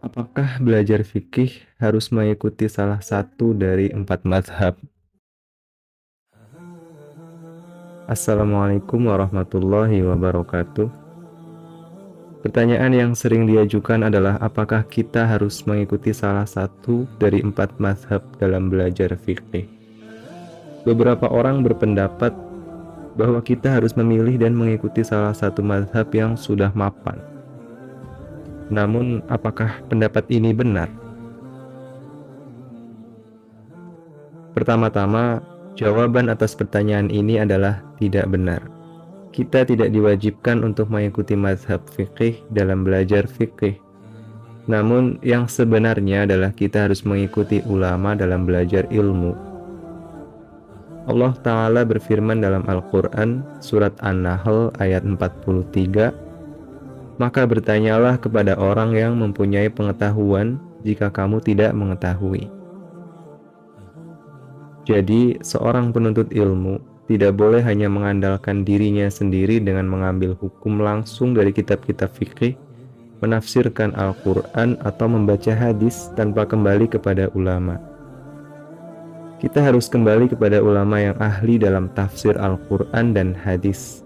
Apakah belajar fikih harus mengikuti salah satu dari 4 mazhab? Assalamualaikum warahmatullahi wabarakatuh. Pertanyaan yang sering diajukan adalah apakah kita harus mengikuti salah satu dari 4 mazhab dalam belajar fikih? Beberapa orang berpendapat bahwa kita harus memilih dan mengikuti salah satu mazhab yang sudah mapan. Namun, apakah pendapat ini benar? Pertama-tama, jawaban atas pertanyaan ini adalah tidak benar. Kita tidak diwajibkan untuk mengikuti mazhab fikih dalam belajar fikih. Namun, yang sebenarnya adalah kita harus mengikuti ulama dalam belajar ilmu. Allah Ta'ala berfirman dalam Al-Quran, surat An-Nahl ayat 43, "Maka bertanyalah kepada orang yang mempunyai pengetahuan jika kamu tidak mengetahui." Jadi, seorang penuntut ilmu tidak boleh hanya mengandalkan dirinya sendiri dengan mengambil hukum langsung dari kitab-kitab fikih, menafsirkan Al-Quran, atau membaca hadis tanpa kembali kepada ulama. Kita harus kembali kepada ulama yang ahli dalam tafsir Al-Quran dan hadis,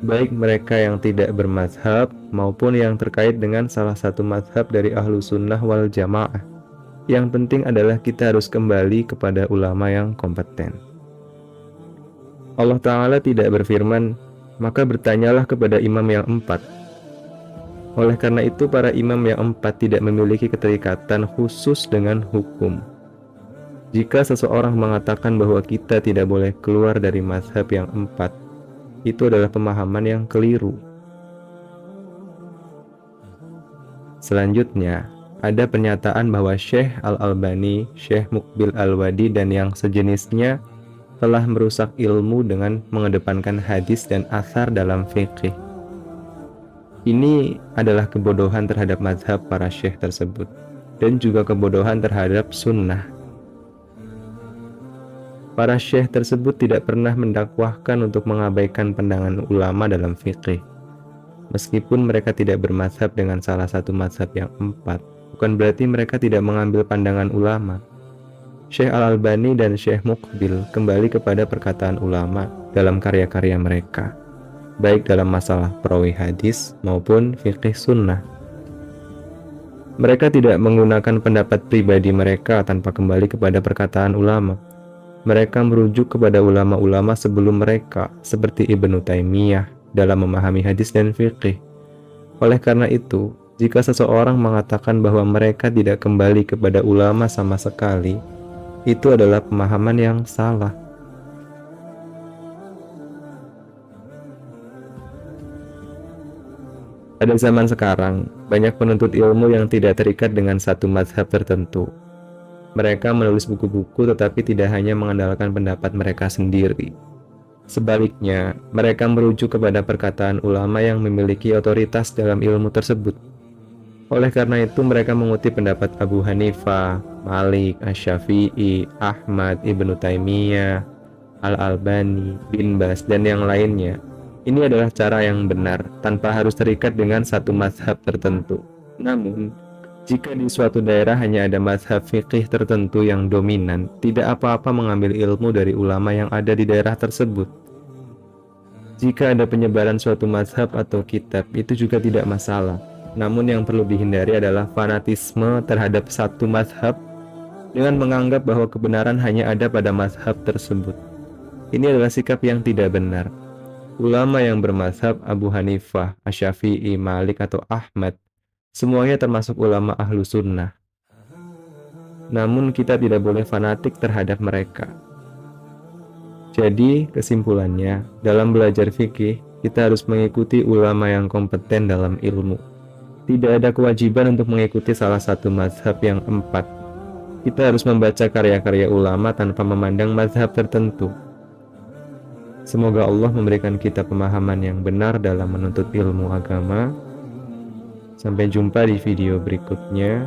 baik mereka yang tidak bermazhab maupun yang terkait dengan salah satu mazhab dari ahlu sunnah wal jamaah. Yang penting adalah kita harus kembali kepada ulama yang kompeten. Allah Ta'ala tidak berfirman, "Maka bertanyalah kepada imam yang 4." Oleh karena itu, para imam yang 4 tidak memiliki keterikatan khusus dengan hukum. Jika seseorang mengatakan bahwa kita tidak boleh keluar dari mazhab yang 4, itu adalah pemahaman yang keliru. Selanjutnya, ada pernyataan bahwa Syekh Al-Albani, Syekh Muqbil Al-Wadi, dan yang sejenisnya telah merusak ilmu dengan mengedepankan hadis dan athar dalam fikih. Ini adalah kebodohan terhadap mazhab para syekh tersebut, dan juga kebodohan terhadap sunnah. Para syekh tersebut tidak pernah mendakwahkan untuk mengabaikan pandangan ulama dalam fikih. Meskipun mereka tidak bermazhab dengan salah satu mazhab yang 4, bukan berarti mereka tidak mengambil pandangan ulama. Syekh Al-Albani dan Syekh Muqbil kembali kepada perkataan ulama dalam karya-karya mereka, baik dalam masalah perawi hadis maupun fikih sunnah. Mereka tidak menggunakan pendapat pribadi mereka tanpa kembali kepada perkataan ulama. Mereka merujuk kepada ulama-ulama sebelum mereka, seperti Ibnu Taimiyah, dalam memahami hadis dan fikih. Oleh karena itu, jika seseorang mengatakan bahwa mereka tidak kembali kepada ulama sama sekali, itu adalah pemahaman yang salah. Pada zaman sekarang, banyak penuntut ilmu yang tidak terikat dengan satu mazhab tertentu. Mereka menulis buku-buku tetapi tidak hanya mengandalkan pendapat mereka sendiri. Sebaliknya, mereka merujuk kepada perkataan ulama yang memiliki otoritas dalam ilmu tersebut. Oleh karena itu, mereka mengutip pendapat Abu Hanifah, Malik, Asy-Syafi'i, Ahmad, Ibnu Taimiyah, Al-Albani, Bin Baz, dan yang lainnya. Ini adalah cara yang benar, tanpa harus terikat dengan satu mazhab tertentu. Namun, jika di suatu daerah hanya ada mazhab fikih tertentu yang dominan, tidak apa-apa mengambil ilmu dari ulama yang ada di daerah tersebut. Jika ada penyebaran suatu mazhab atau kitab, itu juga tidak masalah. Namun yang perlu dihindari adalah fanatisme terhadap satu mazhab dengan menganggap bahwa kebenaran hanya ada pada mazhab tersebut. Ini adalah sikap yang tidak benar. Ulama yang bermazhab Abu Hanifah, Asy-Syafi'i, Malik, atau Ahmad, semuanya termasuk ulama ahlu sunnah. Namun kita tidak boleh fanatik terhadap mereka. Jadi kesimpulannya, dalam belajar fikih, kita harus mengikuti ulama yang kompeten dalam ilmu. Tidak ada kewajiban untuk mengikuti salah satu mazhab yang 4. Kita harus membaca karya-karya ulama tanpa memandang mazhab tertentu. Semoga Allah memberikan kita pemahaman yang benar dalam menuntut ilmu agama. Sampai jumpa di video berikutnya.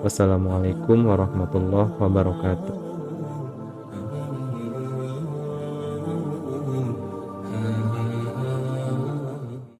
Wassalamualaikum warahmatullahi wabarakatuh.